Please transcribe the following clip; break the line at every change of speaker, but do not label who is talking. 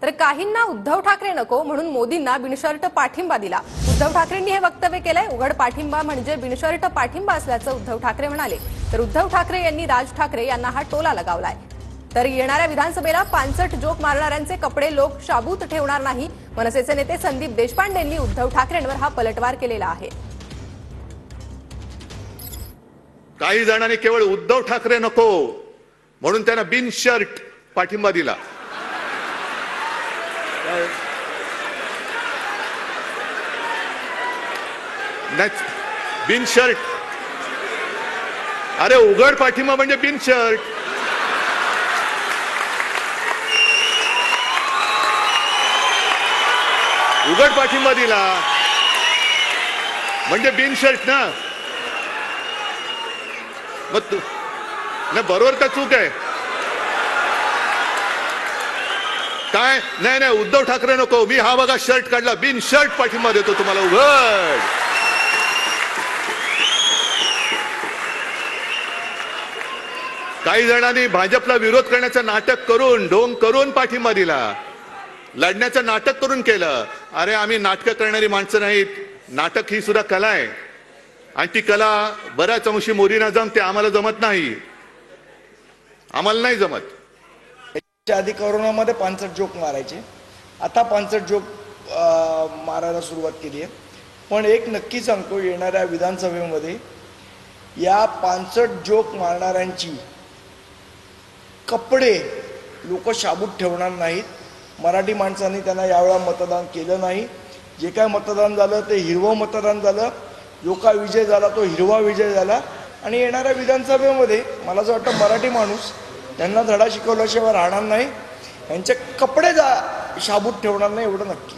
तर काहींना उद्धव ठाकरे नको म्हणून मोदींना बिनशर्त पाठिंबा दिला। उद्धव ठाकरेंनी हे वक्तव्य केलंय। उघड पाठिंबा म्हणजे बिनशर्त पाठिंबा असल्याचं उद्धव ठाकरे म्हणाले। तर उद्धव ठाकरे यांनी राज ठाकरे यांना हा टोला लगावलाय। तर येणाऱ्या विधानसभेला पानसट जोक मारणाऱ्यांचे कपडे लोक शाबूत ठेवणार नाही। मनसेचे नेते संदीप देशपांडेंनी उद्धव ठाकरेंवर हा पलटवार केलेला आहे।
काही जणांनी केवळ उद्धव ठाकरे नको म्हणून त्यांना बिनशर्त पाठिंबा दिला। बिनशर्त, अरे उघड पाठिंबा म्हणजे बिनशर्त। उघड पाठिंबा दिला म्हणजे बिनशर्त ना। मग तू नाही, बरोबर का चूक आहे काय? नाही नाही, उद्धव ठाकरे नको, मी हा बघा शर्ट काढला, बिनशर्त पाठिंबा देतो तुम्हाला उघड। काही जणांनी भाजपला विरोध करण्याचं नाटक करून ढोंग करून पाठिंबा दिला, लढण्याचं नाटक करून केलं। अरे आम्ही नाटकं करणारी माणसं नाहीत, नाटक ही सुद्धा कला आहे आणि ती कला बऱ्याच अंशी मोदींना जमते, आम्हाला जमत नाही, आम्हाला नाही जमत।
आधी कोरोनामध्ये पानसट जोक मारायचे, आता पानसट जोक मारायला सुरुवात केली आहे। पण एक नक्की सांगतो, येणाऱ्या विधानसभेमध्ये या पानसट जोक मारणाऱ्यांची कपडे लोक शाबूत ठेवणार नाहीत। मराठी माणसांनी त्यांना यावेळा मतदान केलं नाही। जे काय मतदान झालं ते हिरवं मतदान झालं, जो काय विजय झाला तो हिरवा विजय झाला। आणि येणाऱ्या विधानसभेमध्ये मला असं वाटतं मराठी माणूस त्यांना धडा शिकवल्याशिवाय राहणार नाही, यांचे कपडे शाबूत ठेवणार नाही, एवढं नक्की।